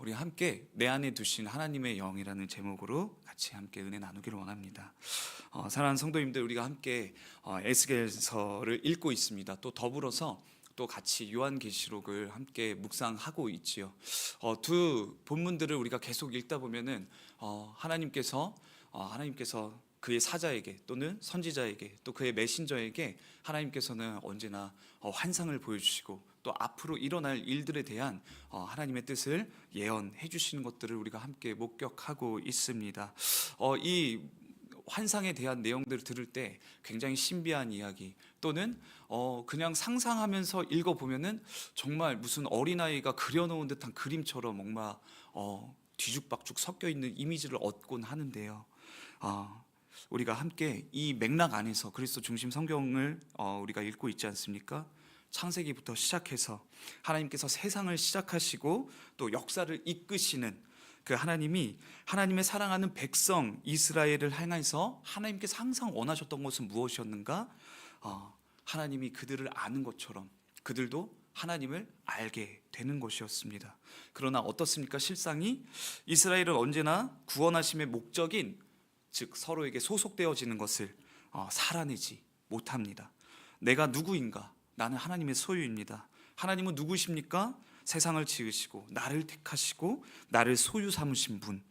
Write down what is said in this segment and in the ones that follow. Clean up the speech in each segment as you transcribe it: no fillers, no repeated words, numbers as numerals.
우리 함께 내 안에 두신 하나님의 영이라는 제목으로 같이 함께 은혜 나누기를 원합니다. 사랑하는 성도님들, 우리가 함께 에스겔서를 읽고 있습니다. 또 더불어서 또 같이 요한계시록을 함께 묵상하고 있지요. 두 본문들을 우리가 계속 읽다 보면은 하나님께서 그의 사자에게 또는 선지자에게 또 그의 메신저에게 하나님께서는 언제나 환상을 보여주시고 또 앞으로 일어날 일들에 대한 하나님의 뜻을 예언해 주시는 것들을 우리가 함께 목격하고 있습니다. 이 환상에 대한 내용들을 들을 때 굉장히 신비한 이야기 또는 그냥 상상하면서 읽어보면은 정말 무슨 어린아이가 그려놓은 듯한 그림처럼 뭔가 뒤죽박죽 섞여 있는 이미지를 얻곤 하는데요. 우리가 함께 이 맥락 안에서 그리스도 중심 성경을 우리가 읽고 있지 않습니까? 창세기부터 시작해서 하나님께서 세상을 시작하시고 또 역사를 이끄시는 그 하나님이 하나님의 사랑하는 백성 이스라엘을 향해서 하나님께서 항상 원하셨던 것은 무엇이었는가? 하나님이 그들을 아는 것처럼 그들도 하나님을 알게 되는 것이었습니다. 그러나 어떻습니까? 실상이 이스라엘은 언제나 구원하심의 목적인 즉 서로에게 소속되어지는 것을 살아내지 못합니다. 내가 누구인가? 나는 하나님의 소유입니다. 하나님은 누구십니까? 세상을 지으시고 나를 택하시고 나를 소유 삼으신 분,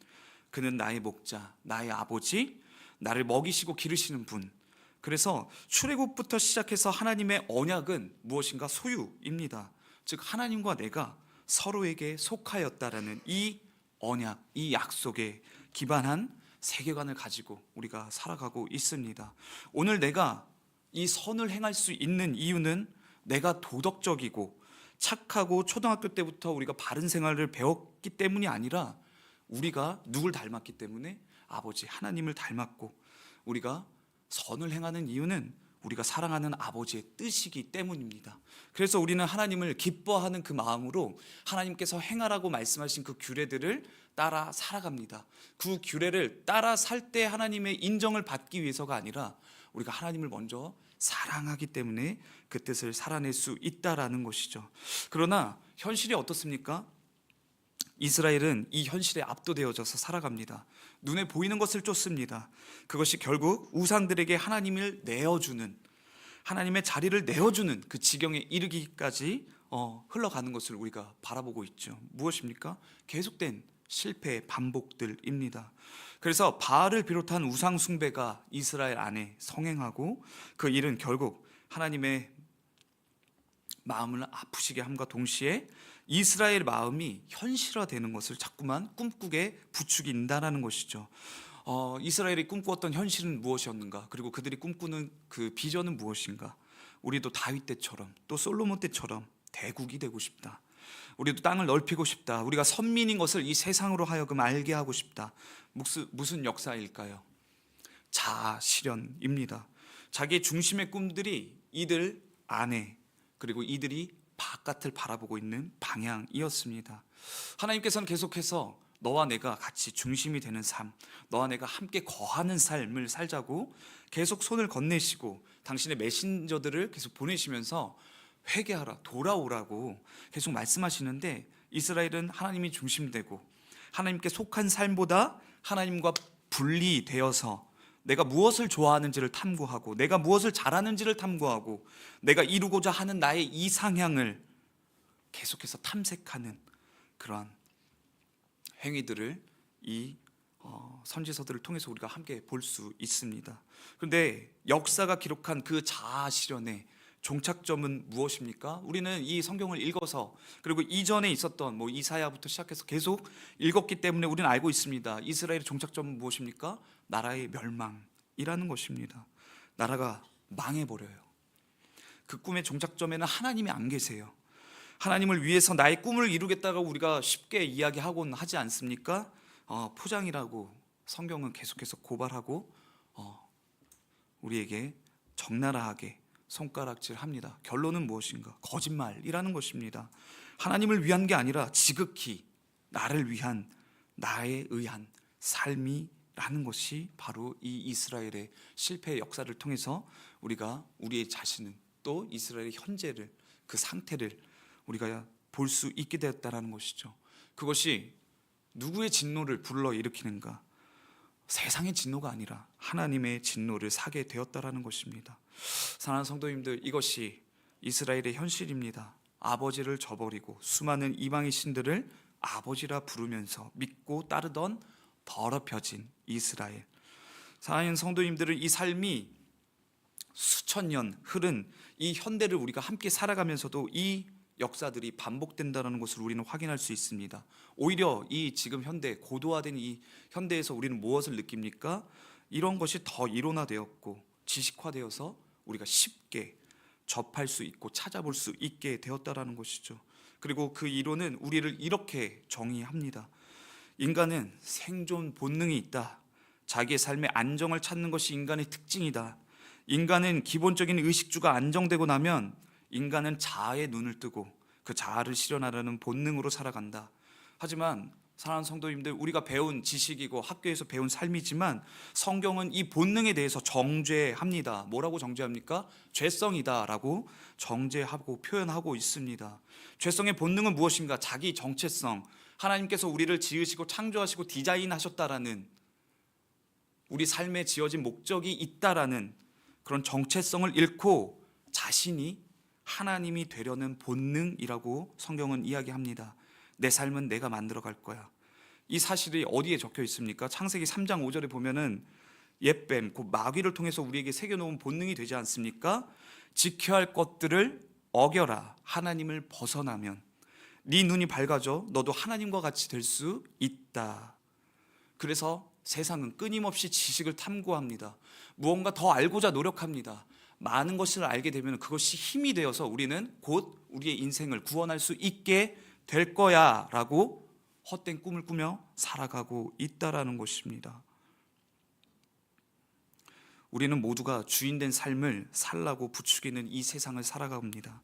그는 나의 목자, 나의 아버지, 나를 먹이시고 기르시는 분. 그래서 출애굽부터 시작해서 하나님의 언약은 무엇인가? 소유입니다. 즉 하나님과 내가 서로에게 속하였다라는 이 언약, 이 약속에 기반한 세계관을 가지고 우리가 살아가고 있습니다. 오늘 내가 이 선을 행할 수 있는 이유는 내가 도덕적이고 착하고 초등학교 때부터 우리가 바른 생활을 배웠기 때문이 아니라 우리가 누굴 닮았기 때문에 아버지 하나님을 닮았고 우리가 선을 행하는 이유는 우리가 사랑하는 아버지의 뜻이기 때문입니다. 그래서 우리는 하나님을 기뻐하는 그 마음으로 하나님께서 행하라고 말씀하신 그 규례들을 따라 살아갑니다. 그 규례를 따라 살 때 하나님의 인정을 받기 위해서가 아니라 우리가 하나님을 먼저 사랑하기 때문에 그 뜻을 살아낼 수 있다라는 것이죠. 그러나 현실이 어떻습니까? 이스라엘은 이 현실에 압도되어져서 살아갑니다. 눈에 보이는 것을 쫓습니다. 그것이 결국 우상들에게 하나님을 내어주는, 하나님의 자리를 내어주는 그 지경에 이르기까지 흘러가는 것을 우리가 바라보고 있죠. 무엇입니까? 계속된 실패의 반복들입니다. 그래서 바알을 비롯한 우상 숭배가 이스라엘 안에 성행하고 그 일은 결국 하나님의 마음을 아프시게 함과 동시에 이스라엘 마음이 현실화되는 것을 자꾸만 꿈꾸게 부추긴다라는 것이죠. 이스라엘이 꿈꾸었던 현실은 무엇이었는가? 그리고 그들이 꿈꾸는 그 비전은 무엇인가? 우리도 다윗 때처럼 또 솔로몬 때처럼 대국이 되고 싶다. 우리도 땅을 넓히고 싶다. 우리가 선민인 것을 이 세상으로 하여금 알게 하고 싶다. 무슨 역사일까요? 자아 실현입니다. 자기의 중심의 꿈들이 이들 안에 그리고 이들이 바깥을 바라보고 있는 방향이었습니다. 하나님께서는 계속해서 너와 내가 같이 중심이 되는 삶, 너와 내가 함께 거하는 삶을 살자고 계속 손을 건네시고 당신의 메신저들을 계속 보내시면서 회개하라, 돌아오라고 계속 말씀하시는데 이스라엘은 하나님이 중심되고 하나님께 속한 삶보다 하나님과 분리되어서 내가 무엇을 좋아하는지를 탐구하고 내가 무엇을 잘하는지를 탐구하고 내가 이루고자 하는 나의 이상향을 계속해서 탐색하는 그러한 행위들을 이 선지서들을 통해서 우리가 함께 볼 수 있습니다. 그런데 역사가 기록한 그 자아 실현의 종착점은 무엇입니까? 우리는 이 성경을 읽어서 그리고 이전에 있었던 이사야부터 시작해서 계속 읽었기 때문에 우리는 알고 있습니다. 이스라엘의 종착점은 무엇입니까? 나라의 멸망이라는 것입니다. 나라가 망해버려요. 그 꿈의 종착점에는 하나님이 안 계세요. 하나님을 위해서 나의 꿈을 이루겠다고 우리가 쉽게 이야기하곤 하지 않습니까? 포장이라고 성경은 계속해서 고발하고 우리에게 적나라하게 손가락질합니다. 결론은 무엇인가? 거짓말이라는 것입니다. 하나님을 위한 게 아니라 지극히 나를 위한 나에 의한 삶이라는 것이 바로 이 이스라엘의 실패의 역사를 통해서 우리가 우리의 자신은 또 이스라엘의 현재를 그 상태를 우리가 볼 수 있게 되었다는 것이죠. 그것이 누구의 진노를 불러일으키는가? 세상의 진노가 아니라 하나님의 진노를 사게 되었다라는 것입니다. 사랑하는 성도님들, 이것이 이스라엘의 현실입니다. 아버지를 저버리고 수많은 이방의 신들을 아버지라 부르면서 믿고 따르던 더럽혀진 이스라엘. 사랑하는 성도님들은 이 삶이 수천 년 흐른 이 현대를 우리가 함께 살아가면서도 이 역사들이 반복된다는 것을 우리는 확인할 수 있습니다. 오히려 이 지금 현대, 고도화된 이 현대에서 우리는 무엇을 느낍니까? 이런 것이 더 이론화되었고 지식화되어서 우리가 쉽게 접할 수 있고 찾아볼 수 있게 되었다라는 것이죠. 그리고 그 이론은 우리를 이렇게 정의합니다. 인간은 생존 본능이 있다. 자기의 삶의 안정을 찾는 것이 인간의 특징이다. 인간은 기본적인 의식주가 안정되고 나면 인간은 자아의 눈을 뜨고 그 자아를 실현하려는 본능으로 살아간다. 하지만 사랑하는 성도님들, 우리가 배운 지식이고 학교에서 배운 삶이지만 성경은 이 본능에 대해서 정죄합니다. 뭐라고 정죄합니까? 죄성이다라고 정죄하고 표현하고 있습니다. 죄성의 본능은 무엇인가? 자기 정체성, 하나님께서 우리를 지으시고 창조하시고 디자인하셨다라는, 우리 삶에 지어진 목적이 있다라는 그런 정체성을 잃고 자신이 하나님이 되려는 본능이라고 성경은 이야기합니다. 내 삶은 내가 만들어 갈 거야. 이 사실이 어디에 적혀 있습니까? 창세기 3장 5절에 보면은 옛뱀, 곧 마귀를 통해서 우리에게 새겨놓은 본능이 되지 않습니까? 지켜야 할 것들을 어겨라. 하나님을 벗어나면 네 눈이 밝아져 너도 하나님과 같이 될 수 있다. 그래서 세상은 끊임없이 지식을 탐구합니다. 무언가 더 알고자 노력합니다. 많은 것을 알게 되면 그것이 힘이 되어서 우리는 곧 우리의 인생을 구원할 수 있게 될 거야 라고 헛된 꿈을 꾸며 살아가고 있다라는 것입니다. 우리는 모두가 주인된 삶을 살라고 부추기는 이 세상을 살아갑니다.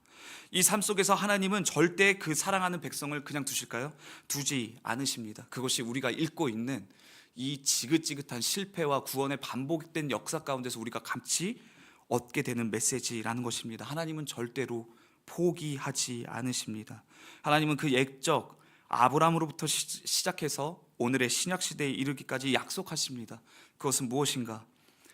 이 삶 속에서 하나님은 절대 그 사랑하는 백성을 그냥 두실까요? 두지 않으십니다. 그것이 우리가 읽고 있는 이 지긋지긋한 실패와 구원의 반복된 역사 가운데서 우리가 같이 얻게 되는 메시지라는 것입니다. 하나님은 절대로 포기하지 않으십니다. 하나님은 그 옛적 아브라함으로부터 시작해서 오늘의 신약시대에 이르기까지 약속하십니다. 그것은 무엇인가?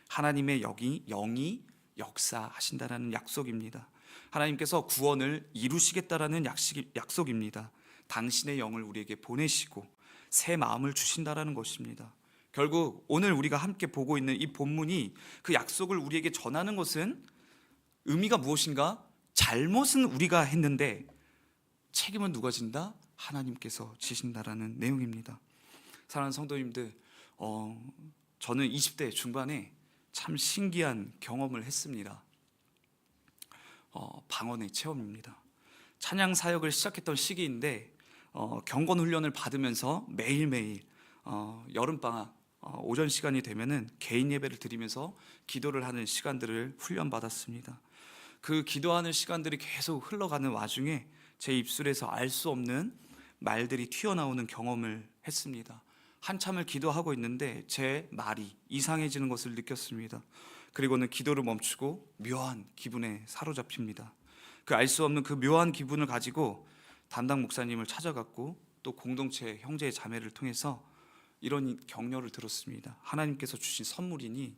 하나님의 영이 역사하신다는 약속입니다. 하나님께서 구원을 이루시겠다라는 약속입니다. 당신의 영을 우리에게 보내시고 새 마음을 주신다라는 것입니다. 결국 오늘 우리가 함께 보고 있는 이 본문이 그 약속을 우리에게 전하는 것은 의미가 무엇인가? 잘못은 우리가 했는데 책임은 누가 진다? 하나님께서 지신다라는 내용입니다. 사랑하는 성도님들, 저는 20대 중반에 참 신기한 경험을 했습니다. 방언의 체험입니다. 찬양 사역을 시작했던 시기인데 경건 훈련을 받으면서 매일매일 여름방학 오전 시간이 되면은 개인 예배를 드리면서 기도를 하는 시간들을 훈련받았습니다. 그 기도하는 시간들이 계속 흘러가는 와중에 제 입술에서 알 수 없는 말들이 튀어나오는 경험을 했습니다. 한참을 기도하고 있는데 제 말이 이상해지는 것을 느꼈습니다. 그리고는 기도를 멈추고 묘한 기분에 사로잡힙니다. 그 알 수 없는 그 묘한 기분을 가지고 담당 목사님을 찾아갔고 또 공동체 형제 자매를 통해서 이런 격려를 들었습니다. 하나님께서 주신 선물이니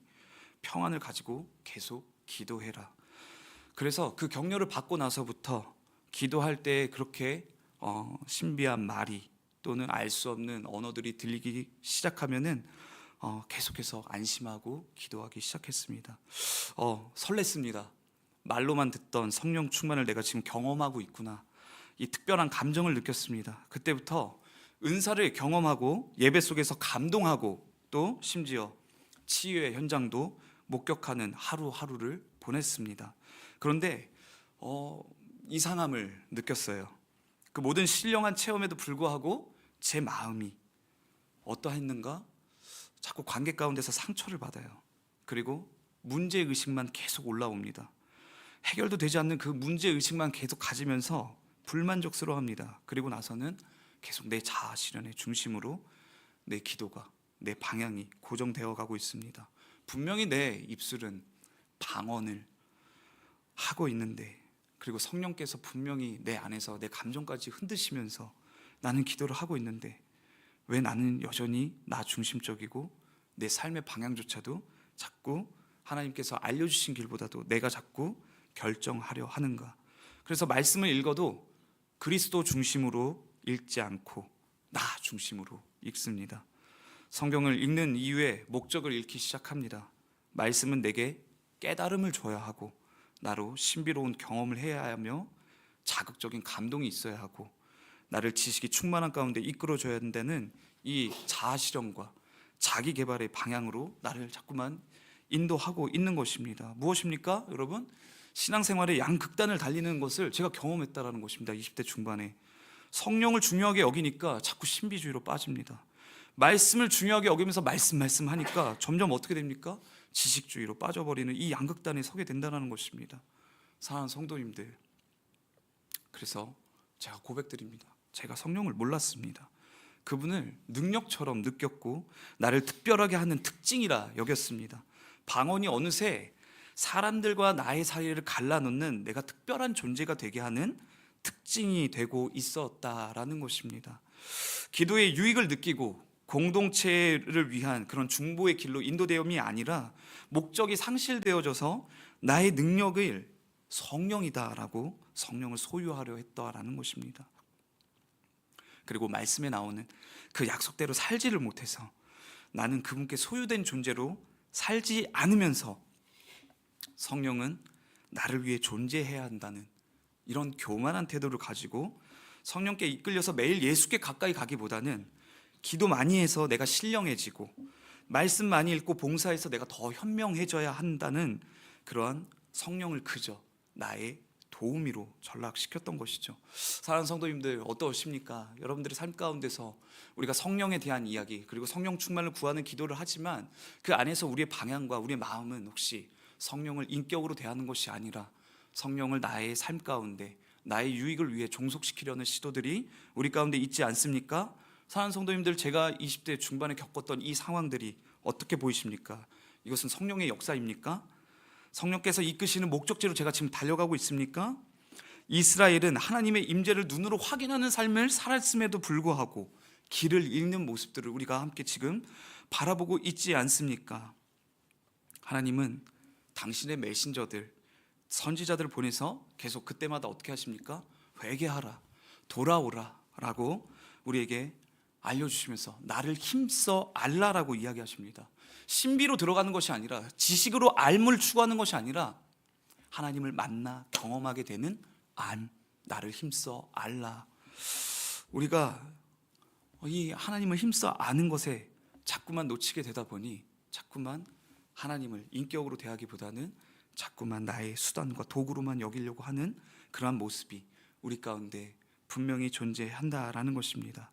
평안을 가지고 계속 기도해라. 그래서 그 격려를 받고 나서부터 기도할 때 그렇게 신비한 말이 또는 알 수 없는 언어들이 들리기 시작하면은 계속해서 안심하고 기도하기 시작했습니다. 설렜습니다. 말로만 듣던 성령 충만을 내가 지금 경험하고 있구나. 이 특별한 감정을 느꼈습니다. 그때부터 은사를 경험하고 예배 속에서 감동하고 또 심지어 치유의 현장도 목격하는 하루하루를 보냈습니다. 그런데 이상함을 느꼈어요. 그 모든 신령한 체험에도 불구하고 제 마음이 어떠했는가? 자꾸 관계 가운데서 상처를 받아요. 그리고 문제의식만 계속 올라옵니다. 해결도 되지 않는 그 문제의식만 계속 가지면서 불만족스러워합니다. 그리고 나서는 계속 내 자아 실현의 중심으로 내 기도가, 내 방향이 고정되어 가고 있습니다. 분명히 내 입술은 방언을 하고 있는데, 그리고 성령께서 분명히 내 안에서 내 감정까지 흔드시면서 나는 기도를 하고 있는데 왜 나는 여전히 나 중심적이고 내 삶의 방향조차도 자꾸 하나님께서 알려주신 길보다도 내가 자꾸 결정하려 하는가? 그래서 말씀을 읽어도 그리스도 중심으로 읽지 않고 나 중심으로 읽습니다. 성경을 읽는 이유에 목적을 잃기 시작합니다. 말씀은 내게 깨달음을 줘야 하고 나로 신비로운 경험을 해야 하며 자극적인 감동이 있어야 하고 나를 지식이 충만한 가운데 이끌어줘야 한다는 이 자아실현과 자기 개발의 방향으로 나를 자꾸만 인도하고 있는 것입니다. 무엇입니까? 여러분, 신앙생활의 양극단을 달리는 것을 제가 경험했다라는 것입니다. 20대 중반에 성령을 중요하게 여기니까 자꾸 신비주의로 빠집니다. 말씀을 중요하게 여기면서 말씀 하니까 점점 어떻게 됩니까? 지식주의로 빠져버리는 이 양극단에 서게 된다는 것입니다. 사랑하는 성도님들, 그래서 제가 고백드립니다. 제가 성령을 몰랐습니다. 그분을 능력처럼 느꼈고 나를 특별하게 하는 특징이라 여겼습니다. 방언이 어느새 사람들과 나의 사이를 갈라놓는 내가 특별한 존재가 되게 하는 특징이 되고 있었다라는 것입니다. 기도의 유익을 느끼고 공동체를 위한 그런 중보의 길로 인도되음이 아니라 목적이 상실되어져서 나의 능력을 성령이다라고 성령을 소유하려 했다라는 것입니다. 그리고 말씀에 나오는 그 약속대로 살지를 못해서 나는 그분께 소유된 존재로 살지 않으면서 성령은 나를 위해 존재해야 한다는 이런 교만한 태도를 가지고 성령께 이끌려서 매일 예수께 가까이 가기보다는 기도 많이 해서 내가 신령해지고 말씀 많이 읽고 봉사해서 내가 더 현명해져야 한다는 그러한 성령을 그저 나의 도우미로 전락시켰던 것이죠. 사랑하는 성도님들, 어떠십니까? 여러분들의 삶 가운데서 우리가 성령에 대한 이야기 그리고 성령 충만을 구하는 기도를 하지만 그 안에서 우리의 방향과 우리의 마음은 혹시 성령을 인격으로 대하는 것이 아니라 성령을 나의 삶 가운데 나의 유익을 위해 종속시키려는 시도들이 우리 가운데 있지 않습니까? 사랑하는 성도님들, 제가 20대 중반에 겪었던 이 상황들이 어떻게 보이십니까? 이것은 성령의 역사입니까? 성령께서 이끄시는 목적지로 제가 지금 달려가고 있습니까? 이스라엘은 하나님의 임재를 눈으로 확인하는 삶을 살았음에도 불구하고 길을 잃는 모습들을 우리가 함께 지금 바라보고 있지 않습니까? 하나님은 당신의 메신저들, 선지자들을 보내서 계속 그때마다 어떻게 하십니까? 회개하라, 돌아오라 라고 우리에게 알려주시면서 나를 힘써 알라라고 이야기하십니다. 신비로 들어가는 것이 아니라 지식으로 알물 추구하는 것이 아니라 하나님을 만나 경험하게 되는 나를 힘써 알라. 우리가 이 하나님을 힘써 아는 것에 자꾸만 놓치게 되다 보니 자꾸만 하나님을 인격으로 대하기보다는 자꾸만 나의 수단과 도구로만 여기려고 하는 그러한 모습이 우리 가운데 분명히 존재한다라는 것입니다.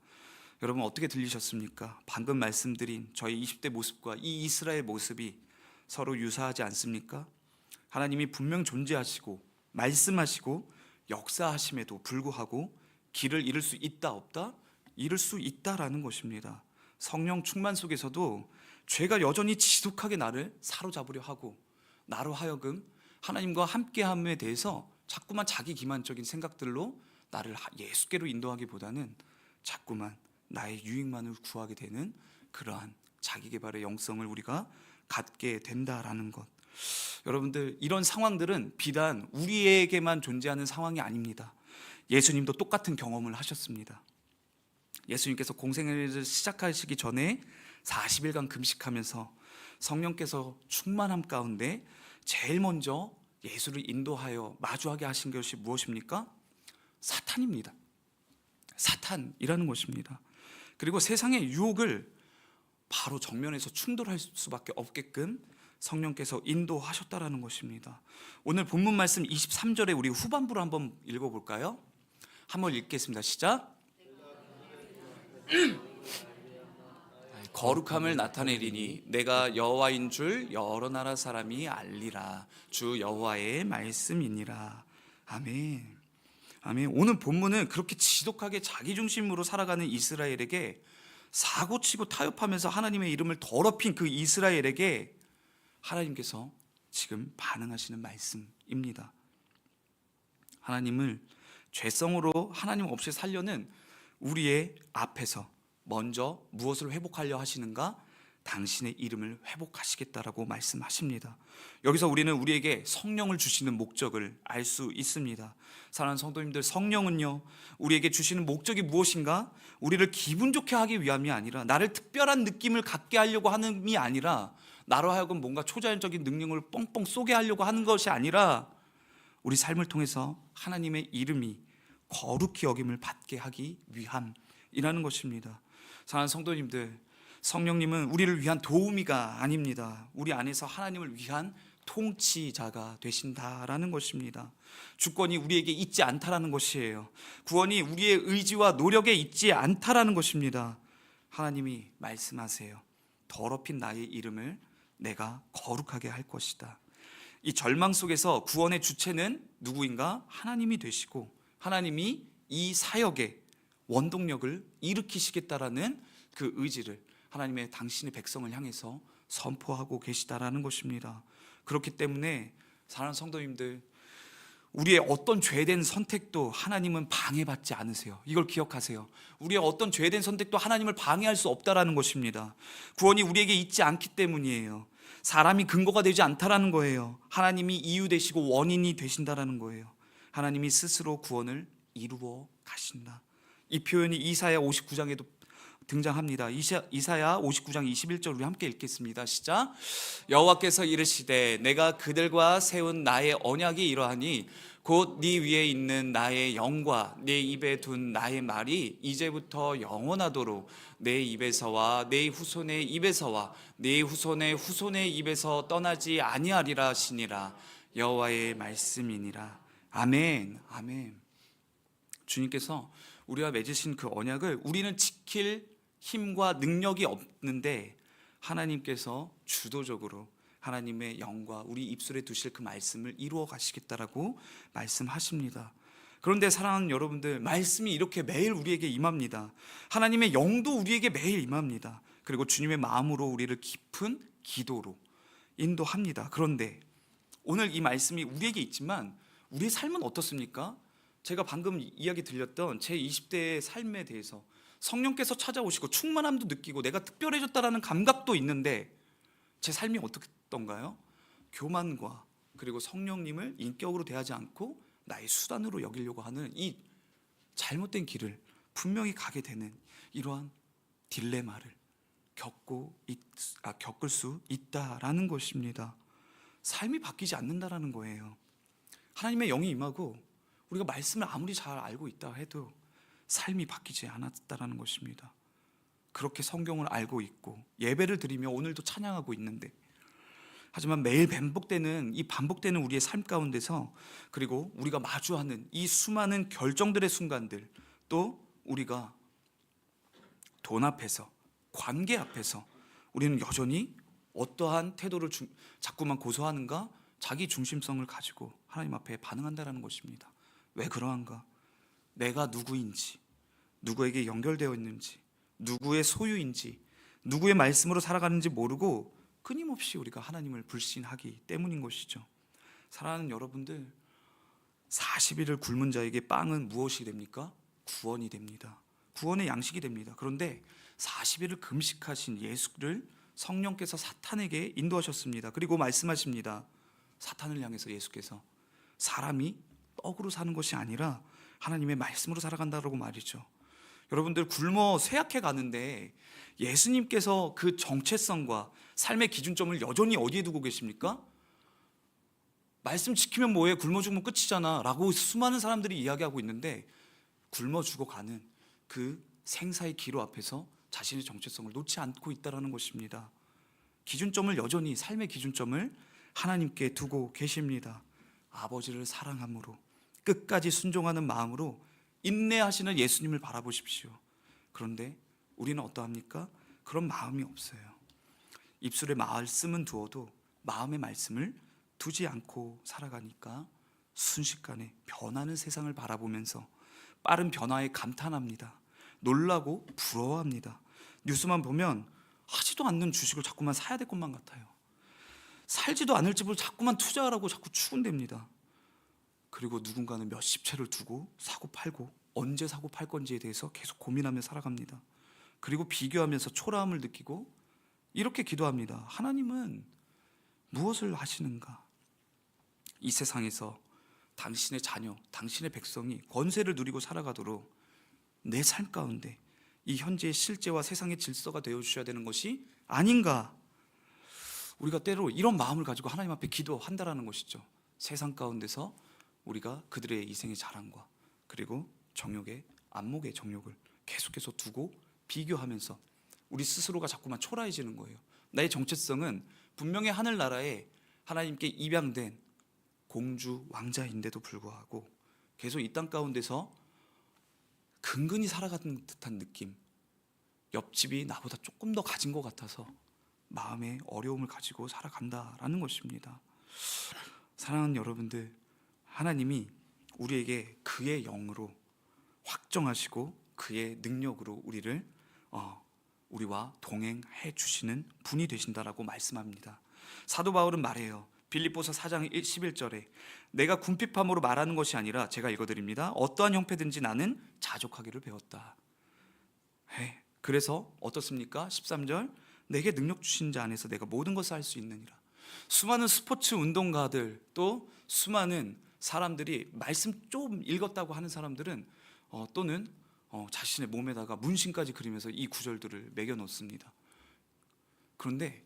여러분, 어떻게 들리셨습니까? 방금 말씀드린 저희 20대 모습과 이 이스라엘 모습이 서로 유사하지 않습니까? 하나님이 분명 존재하시고 말씀하시고 역사하심에도 불구하고 길을 잃을 수 있다 없다? 잃을 수 있다라는 것입니다. 성령 충만 속에서도 죄가 여전히 지독하게 나를 사로잡으려 하고 나로 하여금 하나님과 함께함에 대해서 자꾸만 자기 기만적인 생각들로 나를 예수께로 인도하기보다는 자꾸만 나의 유익만을 구하게 되는 그러한 자기 개발의 영성을 우리가 갖게 된다라는 것. 여러분들, 이런 상황들은 비단 우리에게만 존재하는 상황이 아닙니다. 예수님도 똑같은 경험을 하셨습니다. 예수님께서 공생애를 시작하시기 전에 40일간 금식하면서 성령께서 충만함 가운데 제일 먼저 예수를 인도하여 마주하게 하신 것이 무엇입니까? 사탄입니다. 사탄이라는 것입니다. 그리고 세상의 유혹을 바로 정면에서 충돌할 수밖에 없게끔 성령께서 인도하셨다라는 것입니다. 오늘 본문 말씀 23절에 우리 후반부를 한번 읽어볼까요? 한번 읽겠습니다. 시작. 거룩함을 나타내리니 내가 여호와인 줄 여러 나라 사람이 알리라. 주 여호와의 말씀이니라. 아멘. 아멘. 오늘 본문은 그렇게 지독하게 자기중심으로 살아가는 이스라엘에게 사고치고 타협하면서 하나님의 이름을 더럽힌 그 이스라엘에게 하나님께서 지금 반응하시는 말씀입니다. 하나님을 죄성으로 하나님 없이 살려는 우리의 앞에서 먼저 무엇을 회복하려 하시는가? 당신의 이름을 회복하시겠다라고 말씀하십니다. 여기서 우리는 우리에게 성령을 주시는 목적을 알 수 있습니다. 사랑하는 성도님들, 성령은요, 우리에게 주시는 목적이 무엇인가? 우리를 기분 좋게 하기 위함이 아니라, 나를 특별한 느낌을 갖게 하려고 하는이 아니라, 나로 하여금 뭔가 초자연적인 능력을 뻥뻥 쏘게 하려고 하는 것이 아니라, 우리 삶을 통해서 하나님의 이름이 거룩히 여김을 받게 하기 위함이라는 것입니다. 사랑하는 성도님들, 성령님은 우리를 위한 도우미가 아닙니다. 우리 안에서 하나님을 위한 통치자가 되신다라는 것입니다. 주권이 우리에게 있지 않다라는 것이에요. 구원이 우리의 의지와 노력에 있지 않다라는 것입니다. 하나님이 말씀하세요. 더럽힌 나의 이름을 내가 거룩하게 할 것이다. 이 절망 속에서 구원의 주체는 누구인가? 하나님이 되시고, 하나님이 이 사역의 원동력을 일으키시겠다라는 그 의지를 하나님의 당신의 백성을 향해서 선포하고 계시다라는 것입니다. 그렇기 때문에 사랑하는 성도님들, 우리의 어떤 죄된 선택도 하나님은 방해받지 않으세요. 이걸 기억하세요. 우리의 어떤 죄된 선택도 하나님을 방해할 수 없다라는 것입니다. 구원이 우리에게 있지 않기 때문이에요. 사람이 근거가 되지 않다라는 거예요. 하나님이 이유 되시고 원인이 되신다라는 거예요. 하나님이 스스로 구원을 이루어 가신다. 이 표현이 이사야 59장에도 등장합니다. 이사야 59장 21절 우리 함께 읽겠습니다. 시작. 여호와께서 이르시되 내가 그들과 세운 나의 언약이 이러하니 곧 네 위에 있는 나의 영과 네 입에 둔 나의 말이 이제부터 영원하도록 내 입에서와 내 후손의 입에서와 내 후손의 후손의 입에서 떠나지 아니하리라 하시니라. 여호와의 말씀이니라. 아멘. 아멘. 주님께서 우리와 맺으신 그 언약을 우리는 지킬 힘과 능력이 없는데, 하나님께서 주도적으로 하나님의 영과 우리 입술에 두실 그 말씀을 이루어 가시겠다라고 말씀하십니다. 그런데 사랑하는 여러분들, 말씀이 이렇게 매일 우리에게 임합니다. 하나님의 영도 우리에게 매일 임합니다. 그리고 주님의 마음으로 우리를 깊은 기도로 인도합니다. 그런데 오늘 이 말씀이 우리에게 있지만 우리의 삶은 어떻습니까? 제가 방금 이야기 들렸던 제 20대의 삶에 대해서 성령께서 찾아오시고 충만함도 느끼고 내가 특별해졌다라는 감각도 있는데, 제 삶이 어떻던가요? 교만과 그리고 성령님을 인격으로 대하지 않고 나의 수단으로 여기려고 하는 이 잘못된 길을 분명히 가게 되는 이러한 딜레마를 겪을 수 있다라는 것입니다. 삶이 바뀌지 않는다라는 거예요. 하나님의 영이 임하고 우리가 말씀을 아무리 잘 알고 있다 해도 삶이 바뀌지 않았다라는 것입니다. 그렇게 성경을 알고 있고 예배를 드리며 오늘도 찬양하고 있는데, 하지만 매일 반복되는 우리의 삶 가운데서, 그리고 우리가 마주하는 이 수많은 결정들의 순간들, 또 우리가 돈 앞에서, 관계 앞에서 우리는 여전히 어떠한 태도를 자꾸만 고수하는가? 자기 중심성을 가지고 하나님 앞에 반응한다라는 것입니다. 왜 그러한가? 내가 누구인지, 누구에게 연결되어 있는지, 누구의 소유인지, 누구의 말씀으로 살아가는지 모르고 끊임없이 우리가 하나님을 불신하기 때문인 것이죠. 사랑하는 여러분들, 40일을 굶은 자에게 빵은 무엇이 됩니까? 구원이 됩니다. 구원의 양식이 됩니다. 그런데 40일을 금식하신 예수를 성령께서 사탄에게 인도하셨습니다. 그리고 말씀하십니다. 사탄을 향해서 예수께서 사람이 떡으로 사는 것이 아니라 하나님의 말씀으로 살아간다고 말이죠. 여러분들, 굶어 쇠약해 가는데 예수님께서 그 정체성과 삶의 기준점을 여전히 어디에 두고 계십니까? 말씀 지키면 뭐해, 굶어 죽으면 끝이잖아 라고 수많은 사람들이 이야기하고 있는데, 굶어 죽어가는 그 생사의 기로 앞에서 자신의 정체성을 놓지 않고 있다는 것입니다. 기준점을 여전히, 삶의 기준점을 하나님께 두고 계십니다. 아버지를 사랑함으로, 끝까지 순종하는 마음으로 인내하시는 예수님을 바라보십시오. 그런데 우리는 어떠합니까? 그런 마음이 없어요. 입술에 말씀은 두어도 마음의 말씀을 두지 않고 살아가니까 순식간에 변하는 세상을 바라보면서 빠른 변화에 감탄합니다. 놀라고 부러워합니다. 뉴스만 보면 하지도 않는 주식을 자꾸만 사야 될 것만 같아요. 살지도 않을 집을 자꾸만 투자하라고 자꾸 추근댑니다. 그리고 누군가는 몇십 채를 두고 사고 팔고 언제 사고 팔 건지에 대해서 계속 고민하며 살아갑니다. 그리고 비교하면서 초라함을 느끼고 이렇게 기도합니다. 하나님은 무엇을 하시는가? 이 세상에서 당신의 자녀, 당신의 백성이 권세를 누리고 살아가도록 내 삶 가운데 이 현재의 실제와 세상의 질서가 되어주셔야 되는 것이 아닌가? 우리가 때로 이런 마음을 가지고 하나님 앞에 기도한다라는 것이죠. 세상 가운데서 우리가 그들의 이생의 자랑과 그리고 정욕의 안목의 정욕을 계속해서 두고 비교하면서 우리 스스로가 자꾸만 초라해지는 거예요. 나의 정체성은 분명히 하늘나라에 하나님께 입양된 공주 왕자인데도 불구하고 계속 이 땅 가운데서 근근히 살아가는 듯한 느낌, 옆집이 나보다 조금 더 가진 것 같아서 마음의 어려움을 가지고 살아간다라는 것입니다. 사랑하는 여러분들, 하나님이 우리에게 그의 영으로 확정하시고 그의 능력으로 우리와 동행해 주시는 분이 되신다라고 말씀합니다. 사도 바울은 말해요. 빌립보서 4장 11절에 내가 궁핍함으로 말하는 것이 아니라, 제가 읽어드립니다. 어떠한 형편든지 나는 자족하기를 배웠다. 그래서 어떻습니까? 13절, 내게 능력 주신 자 안에서 내가 모든 것을 할 수 있느니라. 수많은 스포츠 운동가들, 또 수많은 사람들이 말씀 좀 읽었다고 하는 사람들은 또는 자신의 몸에다가 문신까지 그리면서 이 구절들을 매겨 놓습니다. 그런데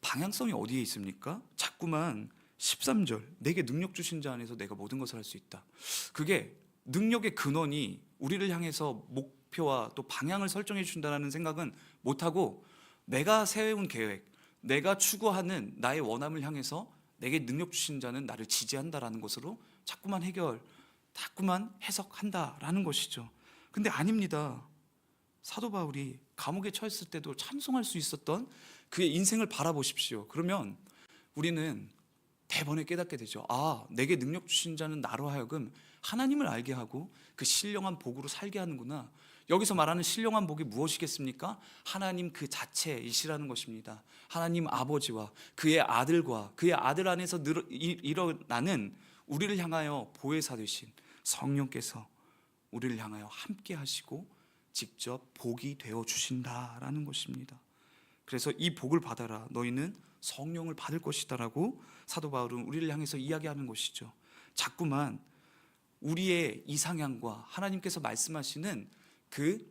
방향성이 어디에 있습니까? 자꾸만 13절, 내게 능력 주신 자 안에서 내가 모든 것을 할 수 있다. 그게 능력의 근원이 우리를 향해서 목표와 또 방향을 설정해 주신다는 생각은 못하고, 내가 세운 계획, 내가 추구하는 나의 원함을 향해서 내게 능력 주신 자는 나를 지지한다라는 것으로 자꾸만 해석한다라는 것이죠. 근데 아닙니다. 사도 바울이 감옥에 처했을 때도 찬송할 수 있었던 그의 인생을 바라보십시오. 그러면 우리는 대번에 깨닫게 되죠. 내게 능력 주신 자는 나로 하여금 하나님을 알게 하고 그 신령한 복으로 살게 하는구나. 여기서 말하는 신령한 복이 무엇이겠습니까? 하나님 그 자체이시라는 것입니다. 하나님 아버지와 그의 아들과 그의 아들 안에서 일어나는 우리를 향하여 보혜사 되신 성령께서 우리를 향하여 함께 하시고 직접 복이 되어 주신다라는 것입니다. 그래서 이 복을 받아라, 너희는 성령을 받을 것이다라고 사도 바울은 우리를 향해서 이야기하는 것이죠. 자꾸만 우리의 이상향과 하나님께서 말씀하시는 그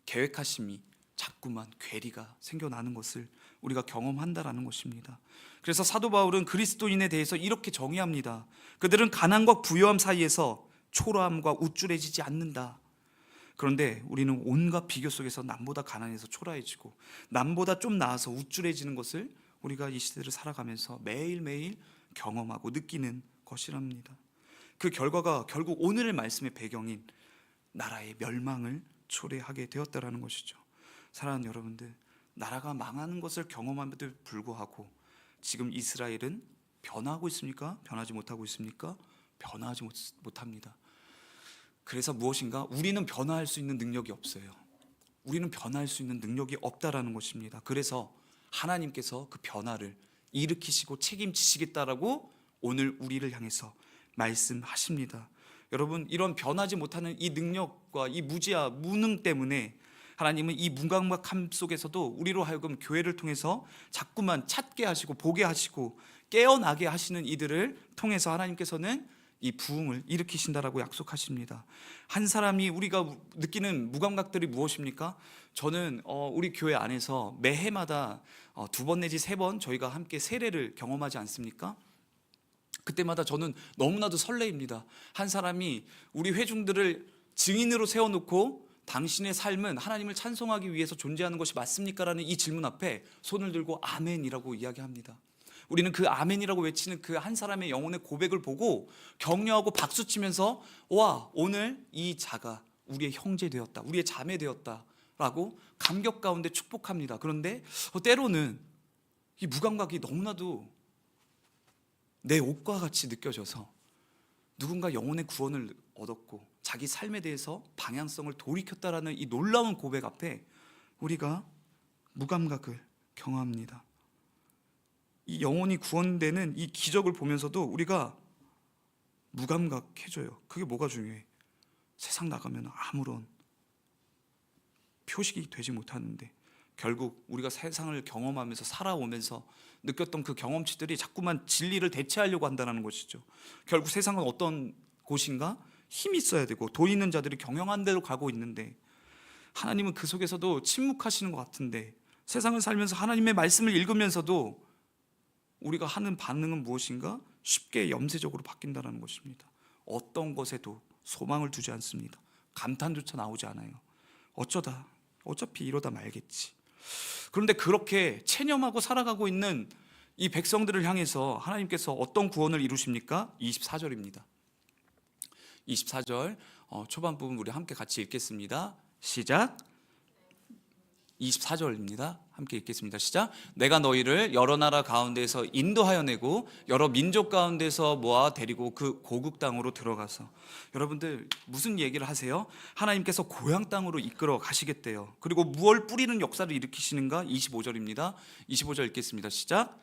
계획하심이 자꾸만 괴리가 생겨나는 것을 우리가 경험한다라는 것입니다. 그래서 사도 바울은 그리스도인에 대해서 이렇게 정의합니다. 그들은 가난과 부유함 사이에서 초라함과 우쭐해지지 않는다. 그런데 우리는 온갖 비교 속에서 남보다 가난해서 초라해지고 남보다 좀 나아서 우쭐해지는 것을 우리가 이 시대를 살아가면서 매일매일 경험하고 느끼는 것이랍니다. 그 결과가 결국 오늘의 말씀의 배경인 나라의 멸망을 초래하게 되었다라는 것이죠. 사랑하는 여러분들, 나라가 망하는 것을 경험함에도 불구하고 지금 이스라엘은 변화하고 있습니까? 변하지 못하고 있습니까? 변화하지 못합니다. 그래서 무엇인가? 우리는 변화할 수 있는 능력이 없어요. 우리는 변화할 수 있는 능력이 없다라는 것입니다. 그래서 하나님께서 그 변화를 일으키시고 책임지시겠다라고 오늘 우리를 향해서 말씀하십니다. 여러분, 이런 변하지 못하는 이 능력과 이 무능 때문에 하나님은 이 무감각함 속에서도 우리로 하여금 교회를 통해서 자꾸만 찾게 하시고 보게 하시고 깨어나게 하시는 이들을 통해서 하나님께서는 이 부흥을 일으키신다라고 약속하십니다. 한 사람이 우리가 느끼는 무감각들이 무엇입니까? 저는 우리 교회 안에서 매해마다 2번 내지 3번 저희가 함께 세례를 경험하지 않습니까? 그때마다 저는 너무나도 설레입니다. 한 사람이 우리 회중들을 증인으로 세워놓고 당신의 삶은 하나님을 찬송하기 위해서 존재하는 것이 맞습니까? 라는 이 질문 앞에 손을 들고 아멘이라고 이야기합니다. 우리는 그 아멘이라고 외치는 그 한 사람의 영혼의 고백을 보고 격려하고 박수치면서 와, 오늘 이 자가 우리의 형제 되었다, 우리의 자매 되었다 라고 감격 가운데 축복합니다. 그런데 때로는 이 무감각이 너무나도 내 옷과 같이 느껴져서 누군가 영혼의 구원을 얻었고 자기 삶에 대해서 방향성을 돌이켰다라는 이 놀라운 고백 앞에 우리가 무감각을 경험합니다. 이 영혼이 구원되는 이 기적을 보면서도 우리가 무감각해져요. 그게 뭐가 중요해? 세상 나가면 아무런 표식이 되지 못하는데 결국 우리가 세상을 경험하면서 살아오면서 느꼈던 그 경험치들이 자꾸만 진리를 대체하려고 한다는 것이죠. 결국 세상은 어떤 곳인가? 힘이 있어야 되고 돈 있는 자들이 경영한 대로 가고 있는데 하나님은 그 속에서도 침묵하시는 것 같은데 세상을 살면서 하나님의 말씀을 읽으면서도 우리가 하는 반응은 무엇인가? 쉽게 염세적으로 바뀐다는 것입니다. 어떤 것에도 소망을 두지 않습니다. 감탄조차 나오지 않아요. 어차피 이러다 말겠지. 그런데 그렇게 체념하고 살아가고 있는 이 백성들을 향해서 하나님께서 어떤 구원을 이루십니까? 24절입니다. 24절 초반 부분 우리 함께 같이 읽겠습니다. 시작. 24절입니다. 함께 읽겠습니다. 시작. 내가 너희를 여러 나라 가운데서 인도하여 내고 여러 민족 가운데서 모아 데리고 그 고국 땅으로 들어가서. 여러분들 무슨 얘기를 하세요? 하나님께서 고향 땅으로 이끌어 가시겠대요. 그리고 무얼 뿌리는 역사를 일으키시는가? 25절입니다. 25절 읽겠습니다. 시작.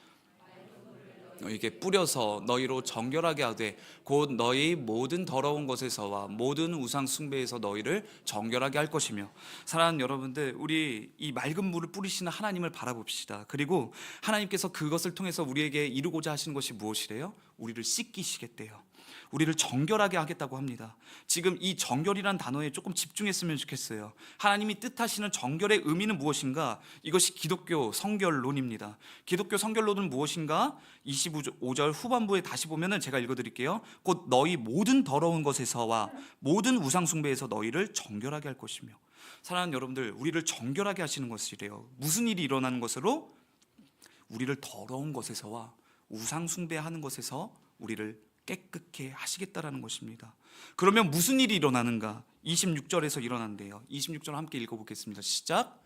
너희에게 뿌려서 너희로 정결하게 하되 곧 너희 모든 더러운 것에서와 모든 우상 숭배에서 너희를 정결하게 할 것이며. 사랑하는 여러분들, 우리 이 맑은 물을 뿌리시는 하나님을 바라봅시다. 그리고 하나님께서 그것을 통해서 우리에게 이루고자 하시는 것이 무엇이래요? 우리를 씻기시겠대요. 우리를 정결하게 하겠다고 합니다. 지금 이 정결이란 단어에 조금 집중했으면 좋겠어요. 하나님이 뜻하시는 정결의 의미는 무엇인가? 이것이 기독교 성결론입니다. 기독교 성결론은 무엇인가? 25절 후반부에 다시 보면은 제가 읽어드릴게요. 곧 너희 모든 더러운 것에서와 모든 우상 숭배에서 너희를 정결하게 할 것이며. 사랑하는 여러분들, 우리를 정결하게 하시는 것이래요. 무슨 일이 일어나는 것으로? 우리를 더러운 것에서와 우상 숭배하는 것에서 우리를 깨끗게 하시겠다라는 것입니다. 그러면 무슨 일이 일어나는가? 26절에서 일어난대요. 26절 함께 읽어보겠습니다. 시작.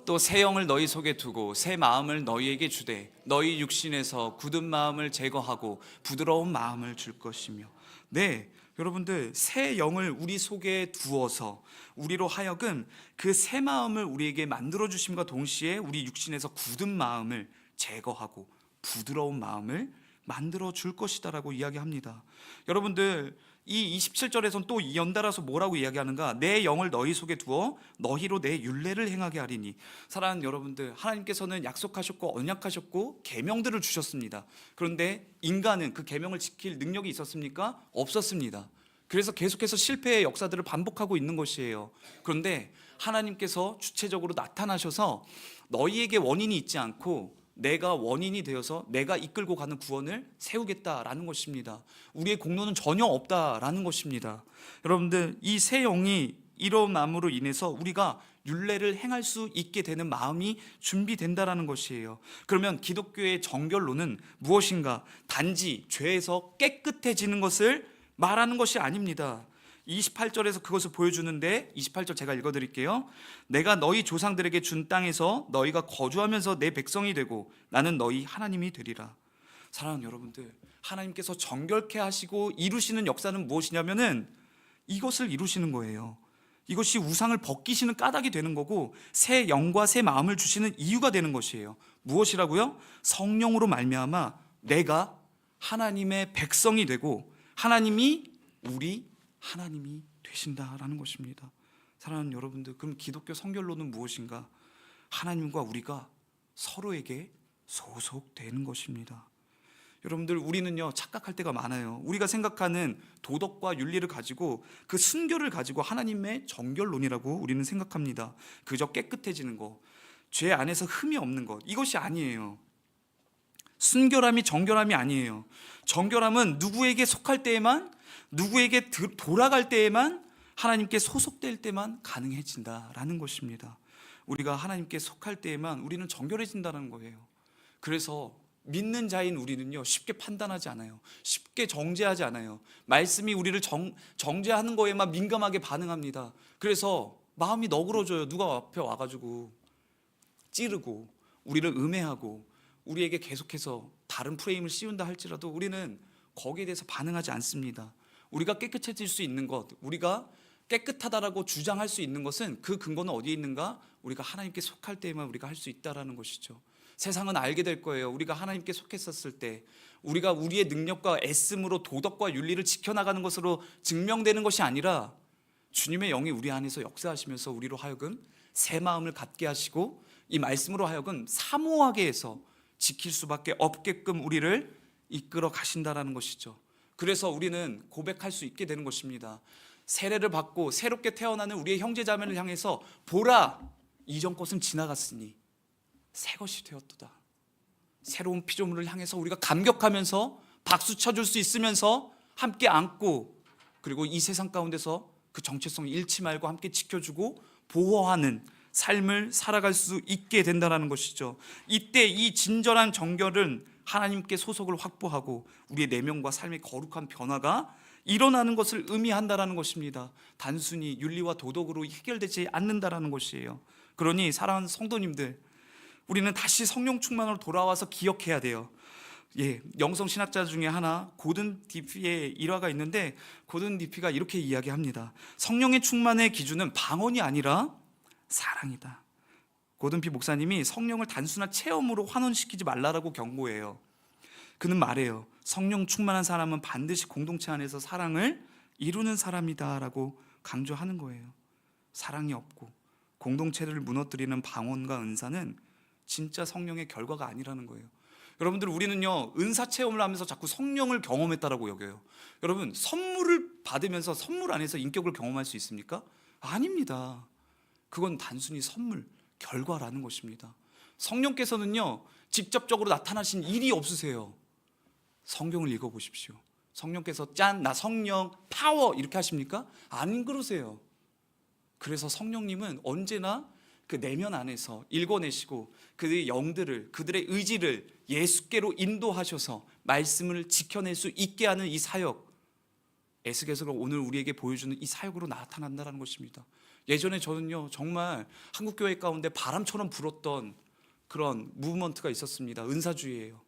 또 새 영을 너희 속에 두고 새 마음을 너희에게 주되 너희 육신에서 굳은 마음을 제거하고 부드러운 마음을 줄 것이며. 네, 여러분들, 새 영을 우리 속에 두어서 우리로 하여금 그 새 마음을 우리에게 만들어 주심과 동시에 우리 육신에서 굳은 마음을 제거하고 부드러운 마음을 만들어 줄 것이다라고 이야기합니다. 여러분들, 이 27절에서는 또 연달아서 뭐라고 이야기하는가? 내 영을 너희 속에 두어 너희로 내 율례를 행하게 하리니. 사랑하는 여러분들, 하나님께서는 약속하셨고 언약하셨고 계명들을 주셨습니다. 그런데 인간은 그 계명을 지킬 능력이 있었습니까? 없었습니다. 그래서 계속해서 실패의 역사들을 반복하고 있는 것이에요. 그런데 하나님께서 주체적으로 나타나셔서 너희에게 원인이 있지 않고 내가 원인이 되어서 내가 이끌고 가는 구원을 세우겠다라는 것입니다. 우리의 공로는 전혀 없다라는 것입니다. 여러분들, 이 새 영이 일어남으로 인해서 우리가 율례를 행할 수 있게 되는 마음이 준비된다라는 것이에요. 그러면 기독교의 정결론은 무엇인가? 단지 죄에서 깨끗해지는 것을 말하는 것이 아닙니다. 28절에서 그것을 보여주는데 28절 제가 읽어드릴게요. 내가 너희 조상들에게 준 땅에서 너희가 거주하면서 내 백성이 되고 나는 너희 하나님이 되리라. 사랑하는 여러분들, 하나님께서 정결케 하시고 이루시는 역사는 무엇이냐면은 이것을 이루시는 거예요. 이것이 우상을 벗기시는 까닭이 되는 거고 새 영과 새 마음을 주시는 이유가 되는 것이에요. 무엇이라고요? 성령으로 말미암아 내가 하나님의 백성이 되고 하나님이 우리 하나님이 되신다라는 것입니다. 사랑하는 여러분들, 그럼 기독교 성결론은 무엇인가? 하나님과 우리가 서로에게 소속되는 것입니다. 여러분들, 우리는요 착각할 때가 많아요. 우리가 생각하는 도덕과 윤리를 가지고 그 순결을 가지고 하나님의 정결론이라고 우리는 생각합니다. 그저 깨끗해지는 것, 죄 안에서 흠이 없는 것, 이것이 아니에요. 순결함이 정결함이 아니에요. 정결함은 누구에게 속할 때에만, 누구에게 돌아갈 때에만, 하나님께 소속될 때만 가능해진다라는 것입니다. 우리가 하나님께 속할 때에만 우리는 정결해진다는 거예요. 그래서 믿는 자인 우리는요 쉽게 판단하지 않아요. 쉽게 정죄하지 않아요. 말씀이 우리를 정죄하는 거에만 민감하게 반응합니다. 그래서 마음이 너그러져요. 누가 앞에 와가지고 찌르고 우리를 음해하고 우리에게 계속해서 다른 프레임을 씌운다 할지라도 우리는 거기에 대해서 반응하지 않습니다. 우리가 깨끗해질 수 있는 것, 우리가 깨끗하다라고 주장할 수 있는 것은 그 근거는 어디에 있는가? 우리가 하나님께 속할 때에만 우리가 할 수 있다라는 것이죠. 세상은 알게 될 거예요. 우리가 하나님께 속했었을 때 우리가 우리의 능력과 애씀으로 도덕과 윤리를 지켜나가는 것으로 증명되는 것이 아니라 주님의 영이 우리 안에서 역사하시면서 우리로 하여금 새 마음을 갖게 하시고 이 말씀으로 하여금 사모하게 해서 지킬 수밖에 없게끔 우리를 이끌어 가신다라는 것이죠. 그래서 우리는 고백할 수 있게 되는 것입니다. 세례를 받고 새롭게 태어나는 우리의 형제자매를 향해서 보라, 이전 것은 지나갔으니 새 것이 되었도다. 새로운 피조물을 향해서 우리가 감격하면서 박수 쳐줄 수 있으면서 함께 안고, 그리고 이 세상 가운데서 그 정체성을 잃지 말고 함께 지켜주고 보호하는 삶을 살아갈 수 있게 된다는 것이죠. 이때 이 진정한 정결은 하나님께 소속을 확보하고 우리의 내면과 삶의 거룩한 변화가 일어나는 것을 의미한다라는 것입니다. 단순히 윤리와 도덕으로 해결되지 않는다라는 것이에요. 그러니 사랑하는 성도님들, 우리는 다시 성령 충만으로 돌아와서 기억해야 돼요. 영성 신학자 중에 하나 고든 디피의 일화가 있는데, 고든 디피가 이렇게 이야기합니다. 성령의 충만의 기준은 방언이 아니라 사랑이다. 고든 피 목사님이 성령을 단순한 체험으로 환원시키지 말라라고 경고해요. 그는 말해요. 성령 충만한 사람은 반드시 공동체 안에서 사랑을 이루는 사람이다라고 강조하는 거예요. 사랑이 없고 공동체를 무너뜨리는 방언과 은사는 진짜 성령의 결과가 아니라는 거예요. 여러분들, 우리는요 은사 체험을 하면서 자꾸 성령을 경험했다라고 여겨요. 여러분, 선물을 받으면서 선물 안에서 인격을 경험할 수 있습니까? 아닙니다. 그건 단순히 선물, 결과라는 것입니다. 성령께서는요 직접적으로 나타나신 일이 없으세요. 성경을 읽어보십시오. 성령께서 짠, 나 성령 파워 이렇게 하십니까? 안 그러세요. 그래서 성령님은 언제나 그 내면 안에서 읽어내시고 그들의 영들을, 그들의 의지를 예수께로 인도하셔서 말씀을 지켜낼 수 있게 하는 이 사역, 에스겔서가 오늘 우리에게 보여주는 이 사역으로 나타난다는 것입니다. 예전에 저는요 정말 한국교회 가운데 바람처럼 불었던 그런 무브먼트가 있었습니다. 은사주의예요.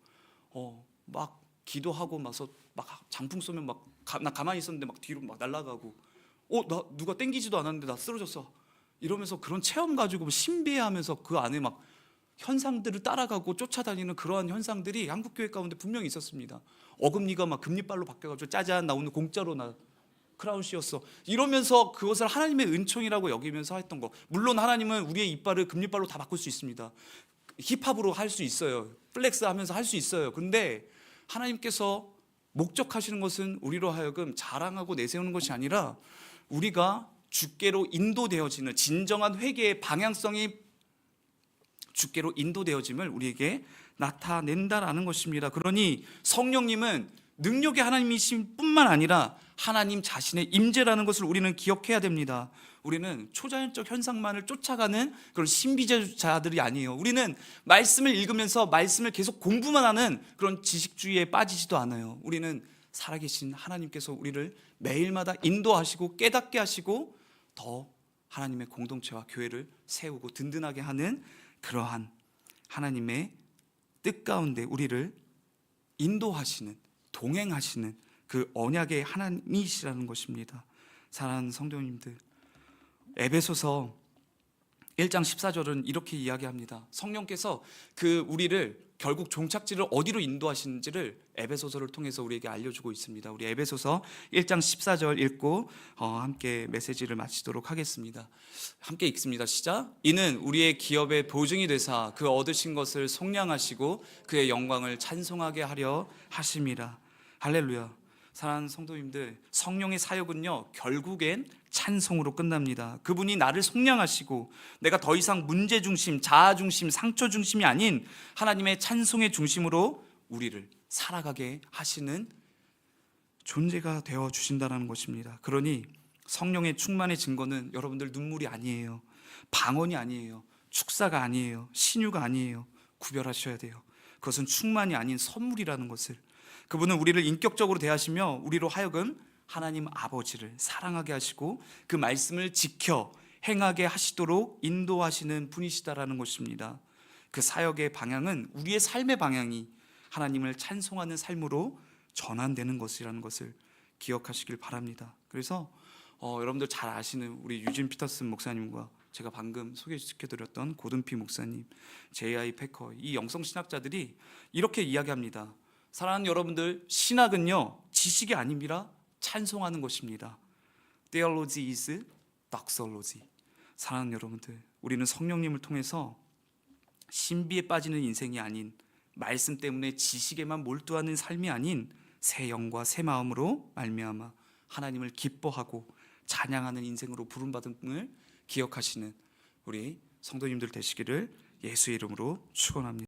막 기도하고 막 장풍 쏘면 나 가만히 있었는데 막 뒤로 막 날아가고, 나 누가 땡기지도 않았는데 나 쓰러졌어 이러면서 그런 체험 가지고 신비해하면서 그 안에 막 현상들을 따라가고 쫓아다니는 그러한 현상들이 한국교회 가운데 분명히 있었습니다. 어금니가 막 금리발로 바뀌어가지고 짜잔, 나 오늘 공짜로 나 크라운 씌웠어 이러면서 그것을 하나님의 은총이라고 여기면서 했던 거. 물론 하나님은 우리의 이빨을 금리발로 다 바꿀 수 있습니다. 힙합으로 할 수 있어요. 플렉스 하면서 할 수 있어요. 근데 하나님께서 목적하시는 것은 우리로 하여금 자랑하고 내세우는 것이 아니라 우리가 주께로 인도되어지는 진정한 회개의 방향성이 주께로 인도되어짐을 우리에게 나타낸다라는 것입니다. 그러니 성령님은 능력의 하나님이신 뿐만 아니라 하나님 자신의 임재라는 것을 우리는 기억해야 됩니다. 우리는 초자연적 현상만을 쫓아가는 그런 신비주의자들이 아니에요. 우리는 말씀을 읽으면서 말씀을 계속 공부만 하는 그런 지식주의에 빠지지도 않아요. 우리는 살아계신 하나님께서 우리를 매일마다 인도하시고 깨닫게 하시고 더 하나님의 공동체와 교회를 세우고 든든하게 하는 그러한 하나님의 뜻 가운데 우리를 인도하시는, 동행하시는 그 언약의 하나님이시라는 것입니다. 사랑하는 성도님들, 에베소서 1장 14절은 이렇게 이야기합니다. 성령께서 우리를 결국 종착지를 어디로 인도하시는지를 에베소서를 통해서 우리에게 알려주고 있습니다. 우리 에베소서 1장 14절 읽고 함께 메시지를 마치도록 하겠습니다. 함께 읽습니다. 시작. 이는 우리의 기업의 보증이 되사 그 얻으신 것을 속량하시고 그의 영광을 찬송하게 하려 하심이라. 할렐루야. 사랑하는 성도님들, 성령의 사역은요 결국엔 찬송으로 끝납니다. 그분이 나를 속량하시고 내가 더 이상 문제 중심, 자아 중심, 상처 중심이 아닌 하나님의 찬송의 중심으로 우리를 살아가게 하시는 존재가 되어 주신다는 것입니다. 그러니 성령의 충만의 증거는 여러분들 눈물이 아니에요, 방언이 아니에요, 축사가 아니에요, 신유가 아니에요. 구별하셔야 돼요. 그것은 충만이 아닌 선물이라는 것을. 그분은 우리를 인격적으로 대하시며 우리로 하여금 하나님 아버지를 사랑하게 하시고 그 말씀을 지켜 행하게 하시도록 인도하시는 분이시다라는 것입니다. 그 사역의 방향은 우리의 삶의 방향이 하나님을 찬송하는 삶으로 전환되는 것이라는 것을 기억하시길 바랍니다. 그래서 여러분들 잘 아시는 우리 유진 피터슨 목사님과 제가 방금 소개시켜드렸던 고든피 목사님, J.I. 패커, 이 영성신학자들이 이렇게 이야기합니다. 사랑하는 여러분들, 신학은요 지식이 아닙니다. 찬송하는 것입니다. Theology is doxology. 사랑하는 여러분들, 우리는 성령님을 통해서 신비에 빠지는 인생이 아닌, 말씀 때문에 지식에만 몰두하는 삶이 아닌 새 영과 새 마음으로 말미암아 하나님을 기뻐하고 찬양하는 인생으로 부름받음을 기억하시는 우리 성도님들 되시기를 예수의 이름으로 축원합니다.